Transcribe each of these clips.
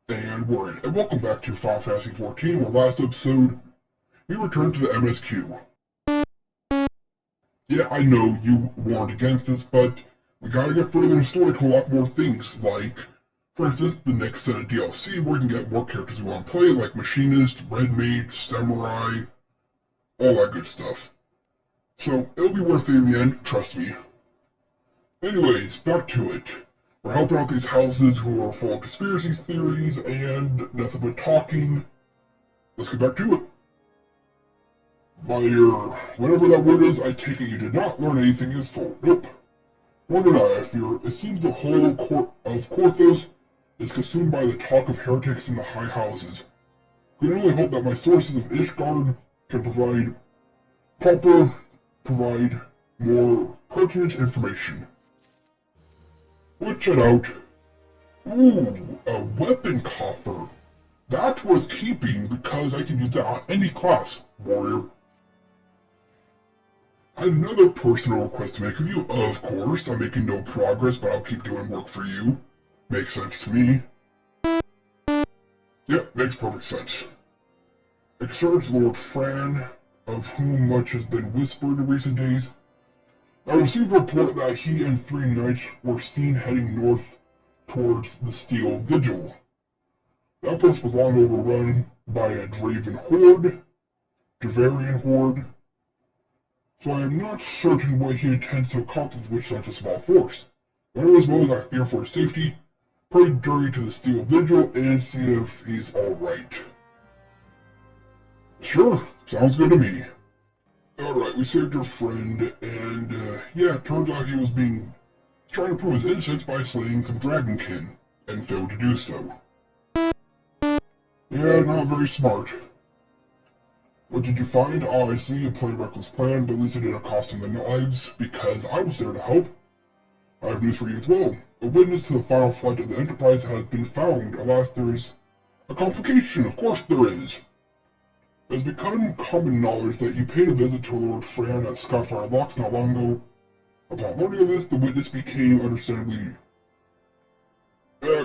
And we're in. And welcome back to Final Fantasy XIV, where last episode, we returned to the MSQ. Yeah, I know you warned against this, but we gotta get further in the story to a lot more things, like, for instance, the next set of DLC, where we can get more characters we want to play, like Machinist, Red Mage, Samurai, all that good stuff. So, it'll be worth it in the end, trust me. Anyways, back to it. We're helping out these houses who are full of conspiracy theories and nothing but talking. Let's get back to it. By your, whatever that word is, I take it you did not learn anything useful. Nope. Nor did I fear. It seems the whole court of Korthos is consumed by the talk of heretics in the high houses. We can only hope that my sources of Ishgard can provide more pertinent information. Let's check out. Ooh, a weapon coffer. That's worth keeping because I can use that on any class, warrior. I have another personal request to make of you. Of course, I'm making no progress, but I'll keep doing work for you. Makes sense to me. Yep, makes perfect sense. Exerts Lord Fran, of whom much has been whispered in recent days. I received a report that he and 3 knights were seen heading north towards the Steel Vigil. That place was long overrun by a Draverian horde, so I am not certain what he intends to accomplish with such a small force. Whatever his motives, I fear for his safety. Pray dirty to the Steel Vigil and see if he's alright. Sure, sounds good to me. Alright, we saved your friend, and yeah, it turns out he was trying to prove his innocence by slaying some dragonkin, and failed to do so. Yeah, not very smart. What did you find? Oh, I see, a pretty reckless plan, but at least it didn't cost him their lives, because I was there to help. I have news for you as well. A witness to the final flight of the Enterprise has been found. Alas, there is a complication. Of course there is. It has become common knowledge that you paid a visit to Lord Fran at Skyfire Locks not long ago. Upon learning of this, the witness became understandably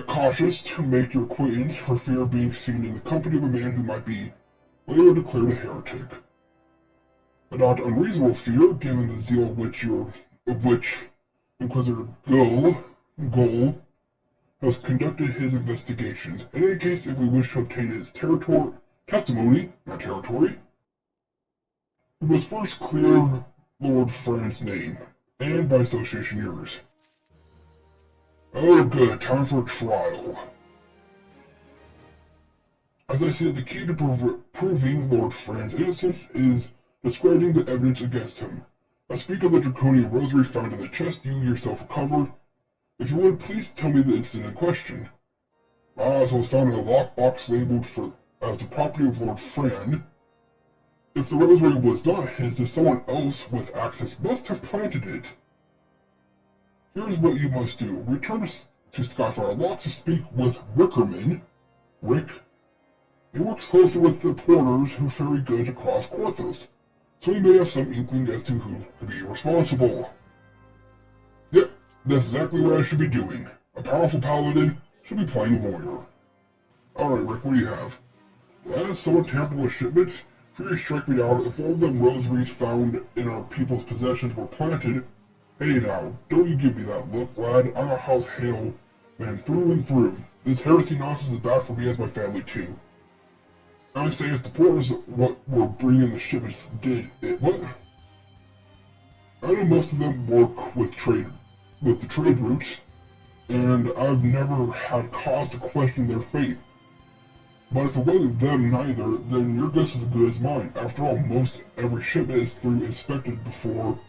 cautious to make your acquaintance for fear of being seen in the company of a man who might be later declared a heretic. A not unreasonable fear, given the zeal of which Inquisitor Gull has conducted his investigations. In any case, if we wish to obtain his testimony, we must first clear Lord Fran's name, and by association yours. Oh good, time for a trial. As I said, the key to proving Lord Fran's innocence is discrediting the evidence against him. I speak of the draconian rosary found in the chest you yourself recovered. If you would, please tell me the incident in question. So it was found in a lockbox labeled as the property of Lord Fran. If the rosary was not his, then someone else with access must have planted it. Here's what you must do. Return to Skyfire Locks to speak with Rickerman. Rick. He works closely with the porters who ferry goods across Korthos, so he may have some inkling as to who could be responsible. Yep, that's exactly what I should be doing. A powerful paladin should be playing voyeur. Alright, Rick, what do you have? As someone tampered with shipments, fear strike me down if all the rosaries found in our people's possessions were planted. Hey now, don't you give me that look, lad. I'm a house hail man through and through. This heresy nonsense is bad for me as my family too. I say it's the porters what were bringing the shipments did it. What? I know most of them work with the trade routes, and I've never had cause to question their faith. But if it wasn't them neither, then your guess is as good as mine. After all, most every shipment is through inspected before.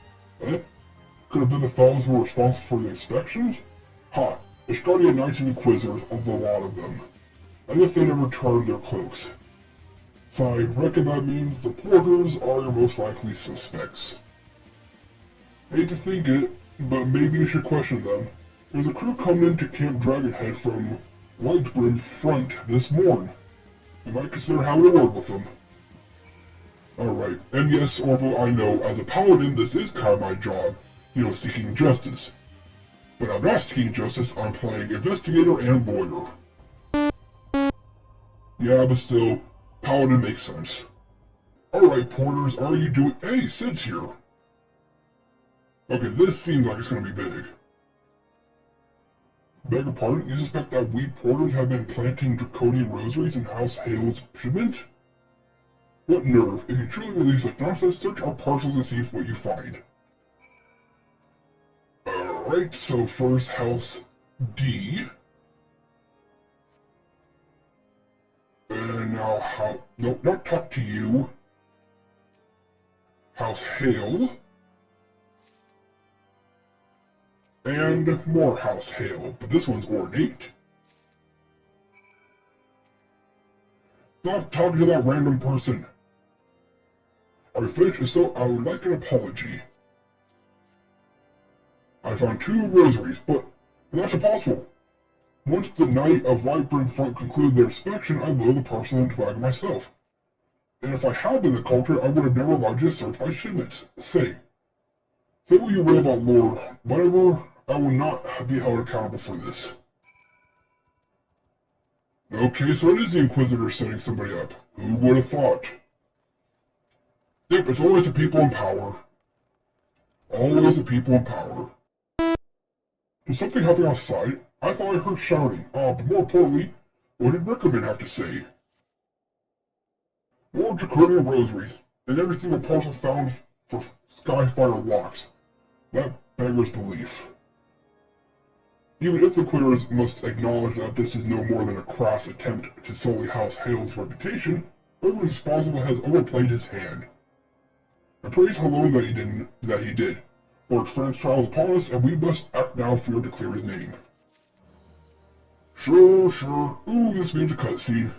Could have been the fellows who were responsible for the inspections? Ha! Ishgardian Knights and Inquisitors, of a lot of them. As if they never turned their cloaks. So I reckon that means the porters are your most likely suspects. Hate to think it, but maybe you should question them. There's a crew coming into Camp Dragonhead from Whitebrim Front this morn. You might consider having a word with them. Alright, and yes, Orbo, I know, as a paladin, this is kind of my job. Seeking justice. But I'm not seeking justice, I'm playing investigator and lawyer. Yeah, but still, paladin makes sense. Alright, porters, are you doing— Hey, Sid's here! Okay, this seems like it's gonna be big. Beg your pardon, you suspect that we porters have been planting draconian rosaries in House Hale's shipment? What nerve. If you truly believe such nonsense, search our parcels and see what you find. Alright, so first House D. And now nope, not talk to you. House Hale. And more House Hale, but this one's ornate. Stop talking to that random person. Are you finished? If so, I would like an apology. I found 2 rosaries, but that's impossible. Once the Knight of Vibrant Front concluded their inspection, I loaded the parcel into the wagon myself. And if I had been the culprit, I would have never allowed you to search my shipments. Say what you will about Lord, whatever, I will not be held accountable for this. Okay, so it is the Inquisitor setting somebody up. Who would have thought? Yep, it's always the people in power. Always the people in power. Was something happening outside? I thought I heard shouting. But more importantly, what did Rickman have to say? More draconian rosaries, and every single parcel found for Skyfire locks. That beggars belief. Even if the quitters must acknowledge that this is no more than a crass attempt to sully House Hale's reputation, whoever is responsible has overplayed his hand. I praise alone that he did. Lord Fran's trial is upon us, and we must act now if we are to clear his name. Sure. Ooh, this means a cutscene.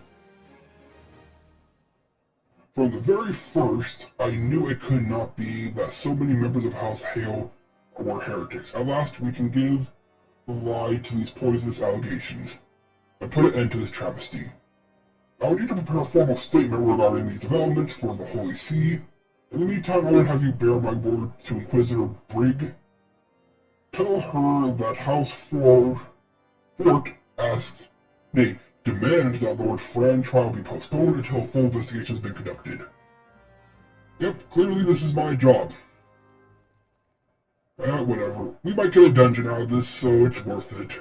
From the very first, I knew it could not be that so many members of House Hale were heretics. At last, we can give the lie to these poisonous allegations, and put an end to this travesty. I would need to prepare a formal statement regarding these developments for the Holy See. In the meantime, I would have you bear my word to Inquisitor Brigg. Tell her that House Fort demands that Lord Fran's trial be postponed until a full investigation has been conducted. Yep, clearly this is my job. Whatever. We might get a dungeon out of this, so it's worth it.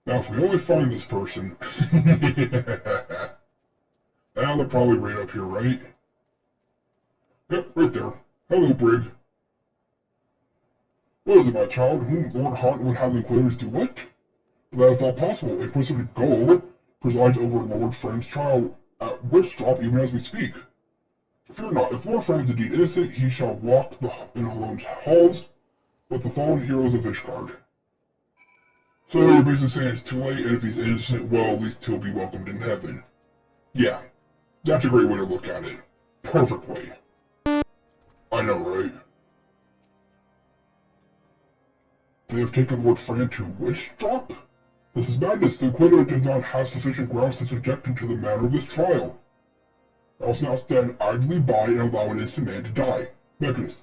Now, if we only find this person... Now they're probably right up here, right? Yep, right there. Hello, Brig. What is it, my child? Whom Lord Haunt would have the Inquisitors do what? That is not possible. Inquisitor Gull presides over Lord Fran's trial at Witchdrop even as we speak. Fear not, if Lord Fran is indeed innocent, he shall walk in Halone's halls with the fallen heroes of Ishgard. So you're basically saying it's too late, and if he's innocent, well, at least he'll be welcomed in heaven. Yeah, that's a great way to look at it. Perfect way. I know, right? They have taken Lord Fran to Witchdrop? This is madness. The Inquisitor does not have sufficient grounds to subject him to the matter of this trial. I will not stand idly by and allow an innocent man to die. Mechanist,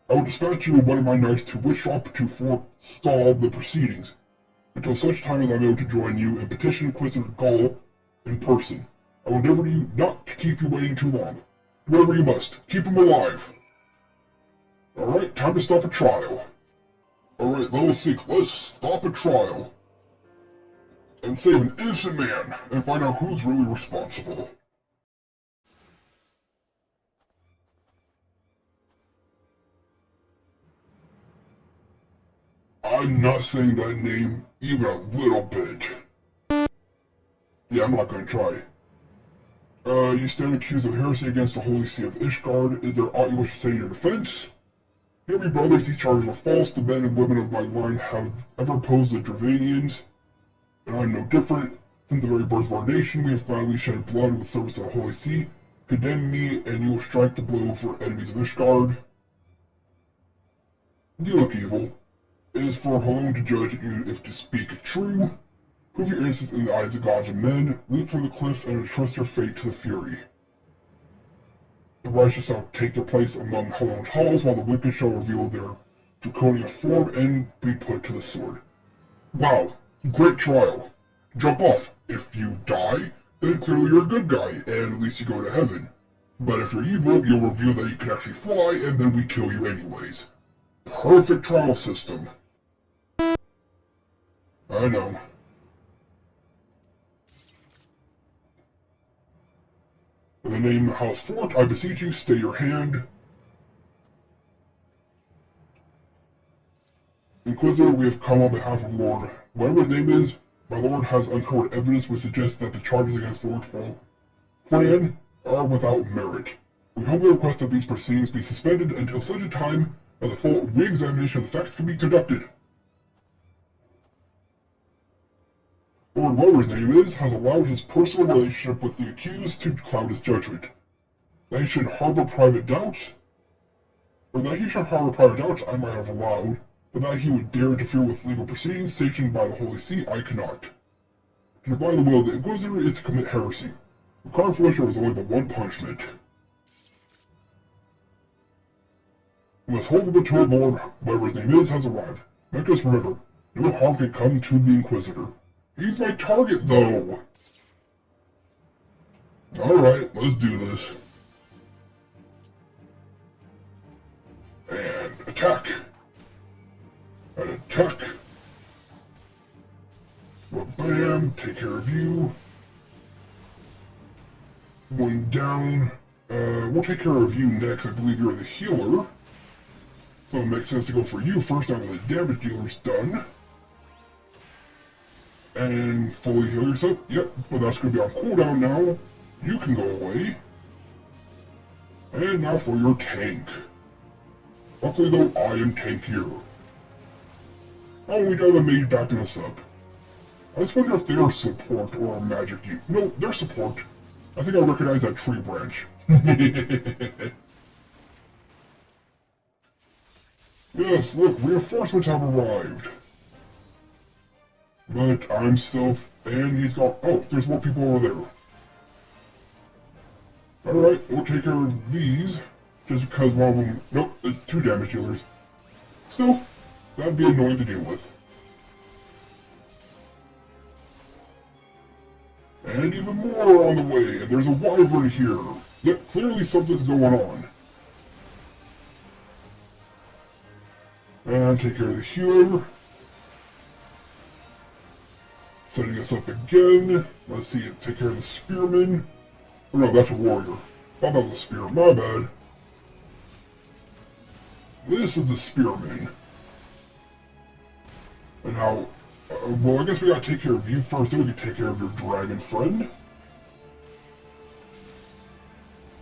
I will dispatch you one of my knights to Witchdrop to forestall the proceedings, until such time as I am able to join you and petition Inquisitor Gull in person. I will endeavor not to keep you waiting too long. Do whatever you must. Keep him alive. Alright, time to stop a trial. Alright, level 6, let's stop a trial. And save an innocent man, and find out who's really responsible. I'm not saying that name even a little bit. Yeah, I'm not gonna try. You stand accused of heresy against the Holy See of Ishgard. Is there aught you wish to say in your defense? Hear me, brothers, these charges are false. The men and women of my line have ever opposed the Dravanians, and I am no different. Since the very birth of our nation, we have gladly shed blood with service to the Holy See. Condemn me, and you will strike the blow for enemies of Ishgard. You look evil. It is for Halone to judge you if to speak true. Prove your innocence in the eyes of gods and men. Leap from the cliff and entrust your fate to the Fury. The righteous shall take their place among Halone's halls, while the wicked shall reveal their draconian form and be put to the sword. Wow, great trial. Jump off. If you die, then clearly you're a good guy, and at least you go to heaven. But if you're evil, you'll reveal that you can actually fly, and then we kill you anyways. Perfect trial system. I know. In the name of House Fort, I beseech you, stay your hand. Inquisitor, we have come on behalf of Lord. Whatever his name is, my lord has uncovered evidence which suggests that the charges against Lord Fran are without merit. We humbly request that these proceedings be suspended until such a time as a full re-examination of the facts can be conducted. Lord whatever his name is has allowed his personal relationship with the accused to cloud his judgment. That he should harbor private doubts, I might have allowed, but that he would dare interfere with legal proceedings sanctioned by the Holy See, I cannot. To defy the will of the Inquisitor is to commit heresy. The crime for which there is only but one punishment. We must hold the mature Lord, whatever his name is, has arrived. Make us remember, no harm can come to the Inquisitor. He's my target, though! Alright, let's do this. And attack! And attack! Well, bam, take care of you. One down. We'll take care of you next. I believe you're the healer. So it makes sense to go for you first now that the damage dealer's done. And fully heal yourself. Yep, but that's going to be on cooldown now. You can go away. And now for your tank. Luckily though, I am tankier. Oh, we got a mage backing us up. I just wonder if they're support or magic use. No, they're support. I think I recognize that tree branch. Yes, look, reinforcements have arrived. But I'm still... and he's got... oh, there's more people over there. Alright, we'll take care of these. Just because one of them... nope, it's 2 damage dealers. Still, that'd be annoying to deal with. And even more on the way, and there's a wyvern here. Yep, clearly something's going on. And take care of the healer. Setting us up again. Let's see, take care of the spearman. Oh no, that's a warrior. Thought that was a spear, my bad. This is the spearman. And now, well, I guess we gotta take care of you first, then we can take care of your dragon friend.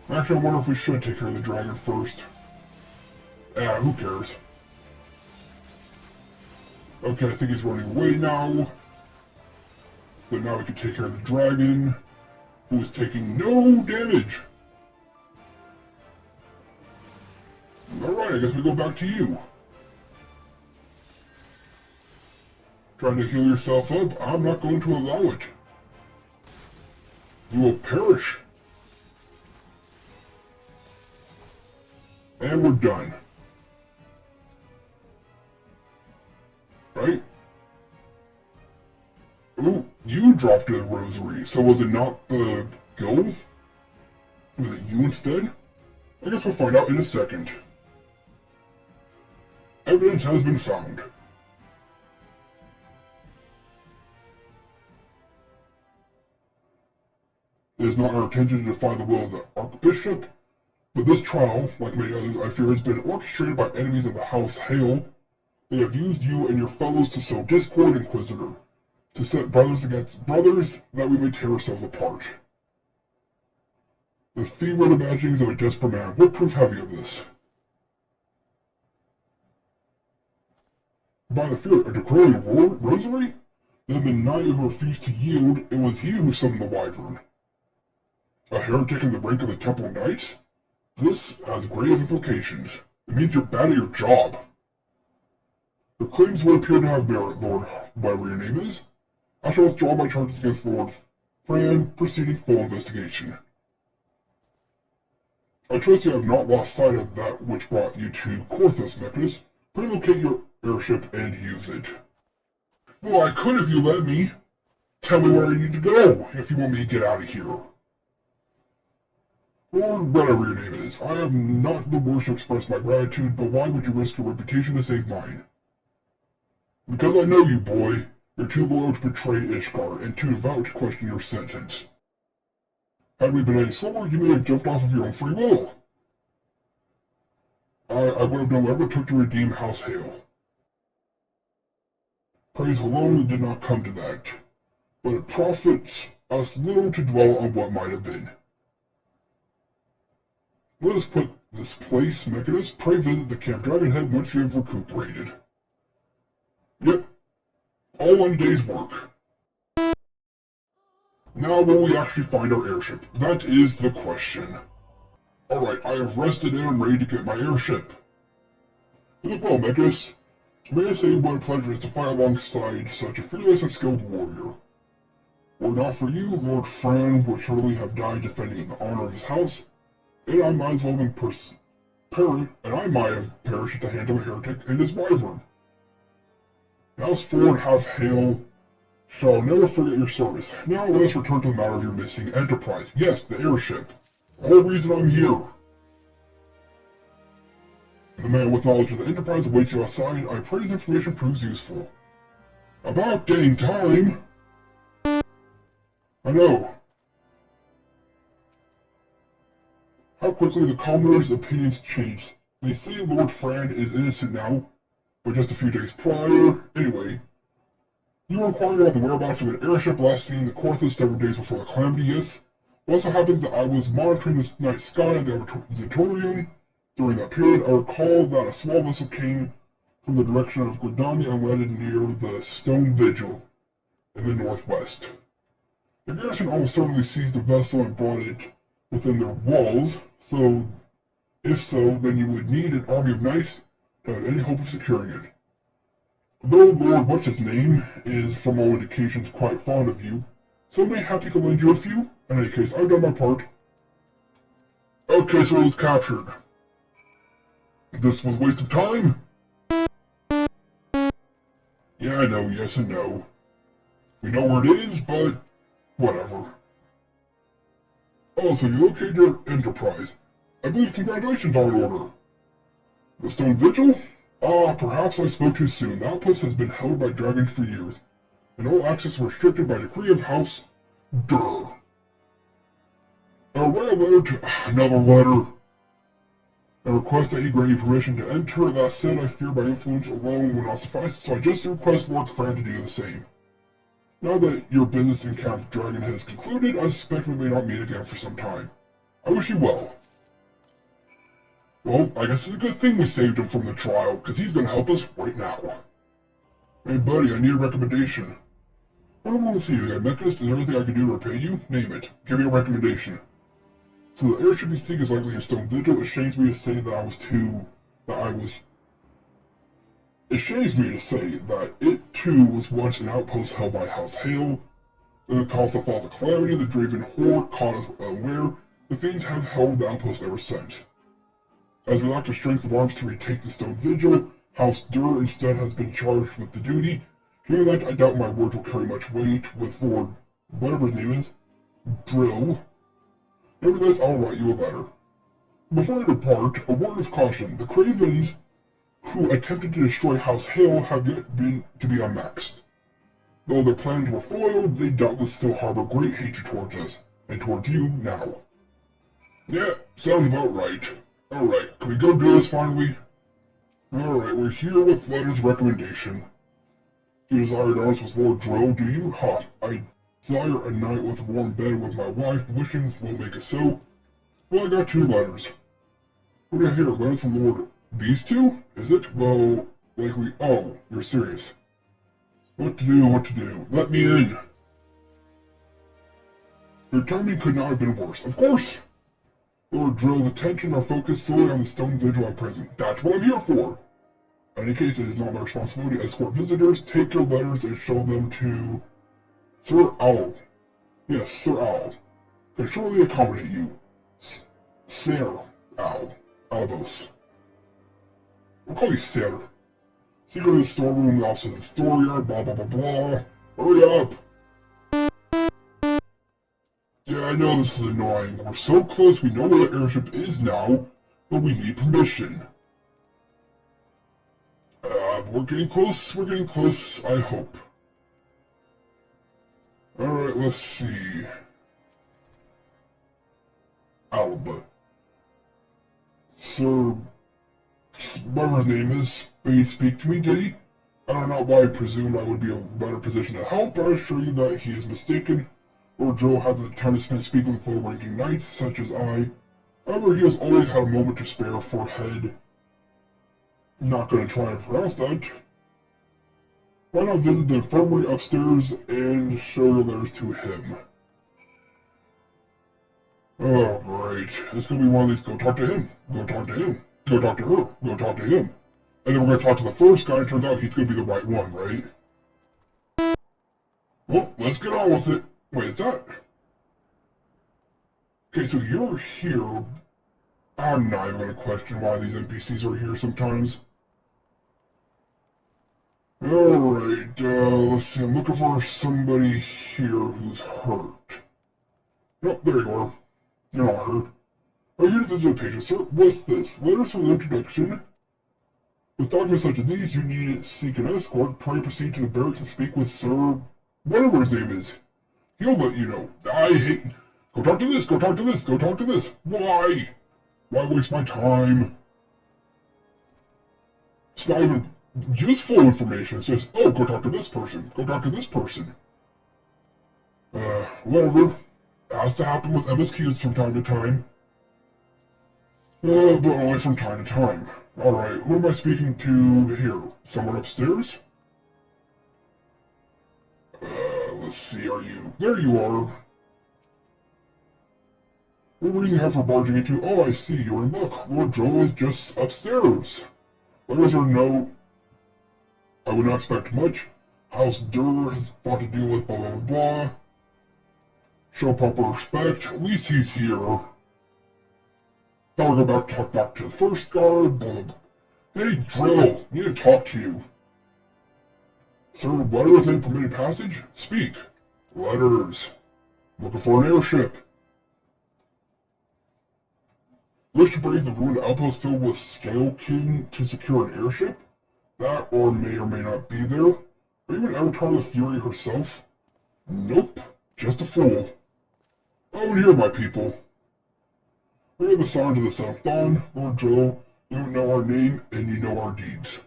Actually, I wonder if we should take care of the dragon first. Ah, who cares? Okay, I think he's running away now. So now we can take care of the dragon, who is taking no damage. Alright, I guess we go back to you. Trying to heal yourself up, I'm not going to allow it. You will perish. And we're done. Right? Ooh, you dropped a rosary, so was it not the guild? Was it you instead? I guess we'll find out in a second. Evidence has been found. It is not our intention to defy the will of the Archbishop, but this trial, like many others, I fear has been orchestrated by enemies of the House Hale. They have used you and your fellows to sow discord, Inquisitor, to set brothers against brothers, that we may tear ourselves apart. The fevered imaginings of a desperate man. What proof have you of this? By the fear, a declaring rosary? Then the knight who refused to yield, it was he who summoned the wyvern. A heretic in the rank of the Temple Knights? This has grave implications. It means you're bad at your job. Your claims would appear to have merit, Lord, whatever your name is. I shall withdraw my charges against Lord Fran, proceeding full investigation. I trust you have not lost sight of that which brought you to Korthos, Mechas. Pray locate your airship and use it. Well, I could if you let me. Tell me where I need to go if you want me to get out of here. Or whatever your name is. I have not the worst to express my gratitude, but why would you risk your reputation to save mine? Because I know you, boy. You're too loyal to betray Ishgar, and too devout to question your sentence. Had we been any slower, you may have jumped off of your own free will. I would have done whatever it took to redeem House Hale. Praise alone did not come to that, but it profits us little to dwell on what might have been. Let us put this place, Mechanist. Pray visit the Camp Dragonhead once you have recuperated. Yep, all in a day's work. Now will we actually find our airship? That is the question. Alright, I have rested and am ready to get my airship. You look well, Mechas. May I say what a pleasure it is to fight alongside such a fearless and skilled warrior. Were it not for you, Lord Fran would surely have died defending the honor of his house, and I might have perished at the hand of a heretic and his wyvern. House Ford, House Hale, shall never forget your service. Now let us return to the matter of your missing enterprise. Yes, the airship. The whole reason I'm here. The man with knowledge of the enterprise awaits you outside. I pray his information proves useful. About dang time! I know. How quickly the Commodore's opinions changed. They say Lord Fran is innocent now, but just a few days prior. Anyway, you were inquiring about the whereabouts of an airship last seen in the Corthus several days before the calamity, yes? It also happens that I was monitoring the night sky at the observatorium. During that period, I recall that a small vessel came from the direction of Gordania and landed near the Stone Vigil in the northwest. The garrison almost certainly seized the vessel and brought it within their walls, so if so, then you would need an army of knights to have any hope of securing it. Though Lord What's-His-Name is, from all indications, quite fond of you, so may happy to lend you a few. In any case, I've done my part. Okay, so it was captured. This was a waste of time? Yeah, I know, yes and no. We know where it is, but whatever. Oh, so you located your enterprise. I believe congratulations are in order. The Stone Vigil? Ah, perhaps I spoke too soon. The outpost has been held by dragons for years, and all access restricted by decree of House Durr. Write a letter to another letter. A request that he grant you permission to enter. That said, I fear my influence alone will not suffice, so I just request Lord Fran to do the same. Now that your business in Camp Dragon has concluded, I suspect we may not meet again for some time. I wish you well. Well, I guess it's a good thing we saved him from the trial, because he's going to help us right now. Hey buddy, I need a recommendation. What do I want to see? You got Mechanist? Is there anything I can do to repay you? Name it. Give me a recommendation. So the airship you seek is likely a Stone Vigil. It shames me to say that It shames me to say that it too was once an outpost held by House Hale. Then it caused the Falls of Calamity, the Draven Horde caught us unaware. The Fiends have held the outpost ever since. As we lack the strength of arms to retake the Stone Vigil, House Durr instead has been charged with the duty. Given that, I doubt my words will carry much weight with Lord whatever his name is, Drill. Nevertheless, I'll write you a letter. Before I depart, a word of caution. The Cravens who attempted to destroy House Hale have yet been to be unmaxed. Though their plans were foiled, they doubtless still harbor great hatred towards us, and towards you now. Yeah, sounds about right. Alright, can we go do this finally? Alright, we're here with letters of recommendation. You desire to arms with Lord Drill, do you? Ha, I desire a night with a warm bed with my wife. Wishing won't make it so. Well, I got two letters. What do I hear? Letters from Lord... These two? Is it? Well, likely... Oh, you're serious. What to do? Let me in! Your timing could not have been worse. Of course! Lord Drill's attention are focused solely on the Stone Vigil at present. That's what I'm here for! In any case, it is not my responsibility to escort visitors. Take your letters and show them to... Sir Owl. Yes, Sir Owl. Can surely accommodate you. Sir Owl. Albos. We'll call you Sir. Secret of the storeroom, opposite the storeyard, blah blah blah blah. Hurry up! I know this is annoying. We're so close, we know where the airship is now, but we need permission. We're getting close, I hope. Alright, let's see. Alba. Sir, whatever his name is, may he speak to me, did he? I don't know why I presume I would be in a better position to help, but I assure you that he is mistaken. Lord Joe has the time to spend speaking with low-ranking knights, such as I. However, he has always had a moment to spare for head. Not gonna try to pronounce that. Why not visit the infirmary upstairs and show your letters to him? Oh, great. It's gonna be one of these, go talk to him, go talk to him, go talk to her, go talk to him. And then we're gonna talk to the first guy, and it turns out he's gonna be the right one, right? Well, let's get on with it. Wait, is that... Okay, so you're here. I'm not even gonna question why these NPCs are here sometimes. Alright, let's see, I'm looking for somebody here who's hurt. Nope, there you are. You're not hurt. Are you here to visit a patient, sir? What's this? Letters from the introduction. With documents such as these, you need to seek an escort. Pray proceed to the barracks and speak with Sir... whatever his name is. He'll let you know. I hate... Go talk to this, go talk to this, go talk to this. Why? Why waste my time? It's not even useful information. It's just, oh, go talk to this person. Go talk to this person. Whatever. It has to happen with MSQs from time to time. But only from time to time. Alright, who am I speaking to here? Someone upstairs? Let's see, are you... There you are. What reason you have for barging into... Oh, I see, you're in luck. Lord Joe is just upstairs. Letters or no... I would not expect much. House Durr has fought to deal with blah blah blah. Show proper respect. At least he's here. Now we're about to talk back to the first guard. Blah blah blah. Hey, Drill, need to talk to you. Sir, letters name permitted passage? Speak. Letters. Looking for an airship. Wish to brave the ruined outpost filled with Scale King to secure an airship? That or may not be there. Are you an avatar of Fury herself? Nope. Just a fool. Over here, my people. We are the Sons of the South Dawn, Lord Joe. You know our name, and you know our deeds.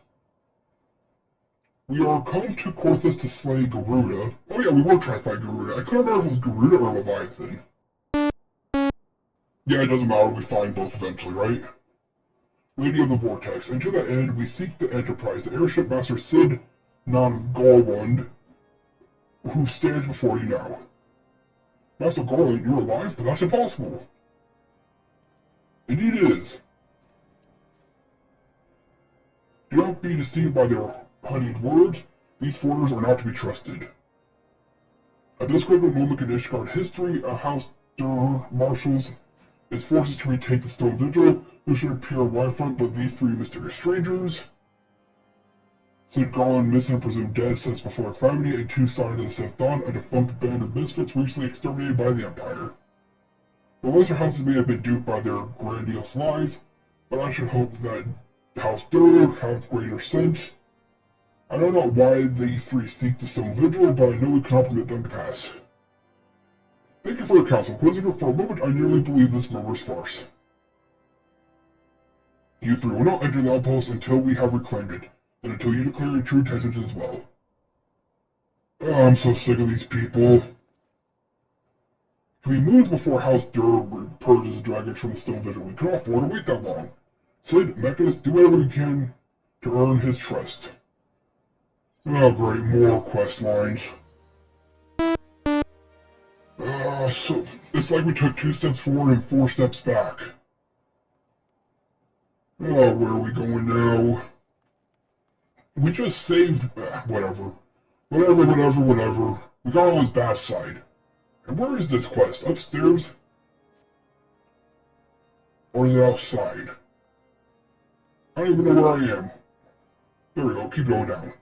We are come to Korthus to slay Garuda. Oh yeah, we were trying to fight Garuda. I couldn't remember if it was Garuda or Leviathan. Yeah, it doesn't matter, we find both eventually, right? Lady of the Vortex, and to that end, we seek the Enterprise, the airship master Sid Non-Garland, who stands before you now. Master Garland, you're alive, but that's impossible. Indeed it is. Do not be deceived by their honeyed words. These foreigners are not to be trusted. At this critical moment in Ishgard history, a House Durr marshals its forces to retake the Stone Vigil, who should appear on one front but these three mysterious strangers. Sid Garland, missing and presumed dead since before Calamity, and two Sons of the South Dawn, a defunct band of misfits recently exterminated by the Empire. The lesser houses may have been duped by their grandiose lies, but I should hope that House Durr have greater sense. I don't know why these three seek the Stone Vigil, but I know we cannot permit them to pass. Thank you for your counsel, Inquisitor. For a moment, I nearly believed this murderous farce. You three will not enter the outpost until we have reclaimed it, and until you declare your true intentions as well. Oh, I'm so sick of these people. If we move before House Durr purges the dragons from the Stone Vigil, we cannot afford to wait that long. Sid, Mechanist, do whatever you can to earn his trust. Oh great, more quest lines. So it's like we took 2 steps forward and 4 steps back. Oh, where are we going now? We just saved... whatever. Whatever. We got on his bad side. And where is this quest? Upstairs? Or is it outside? I don't even know where I am. There we go, keep going down.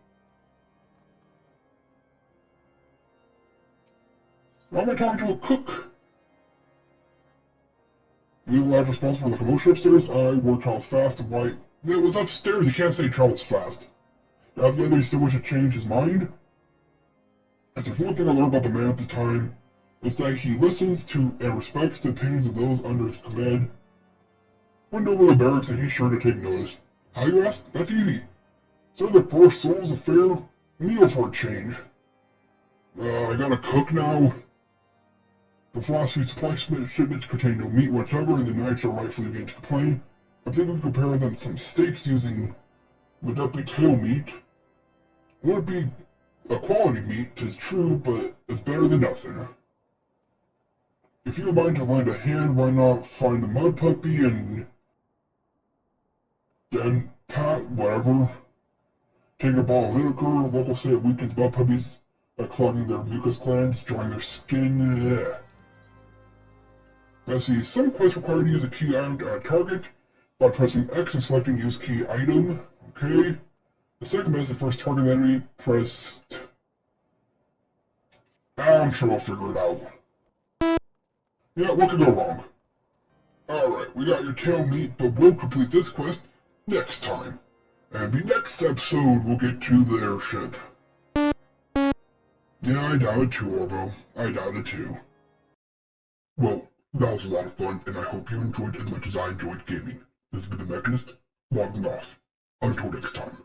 Why am I talking to a cook? You're the lad responsible for the commotion upstairs. I work travels fast and white. It was upstairs, you can't say he travels fast. Altogether, he still wishes to change his mind. If there's one thing I learned about the man at the time, it's that he listens to and respects the opinions of those under his command. Went over the barracks and he's sure to take notice. How, you ask? That's easy. Serve the poor souls a fair meal for a change. I gotta cook now. The philosophy supply shipments contain no meat whatsoever, and the knights are rightfully beginning to complain. I think we can compare them some steaks using Modification tail meat. It wouldn't be a quality meat, 'tis true, but it's better than nothing. If you're mind to lend a hand, why not find the mud puppy and then pat whatever. Take a bottle of vinegar. Locals say it weakens mud puppies by clogging their mucus glands, drying their skin. Ugh. Let's see, some quests require to use a key item to add target by pressing X and selecting use key item. Okay. The second method first target the enemy, press... I'm sure I'll figure it out. Yeah, what could go wrong? Alright, we got your tail meat, but we'll complete this quest next time. And the next episode, we'll get to the airship. Yeah, I doubt it too, Orbo. I doubt it too. Well, that was a lot of fun, and I hope you enjoyed as much as I enjoyed gaming. This has been the Mechanist, logging off. Until next time.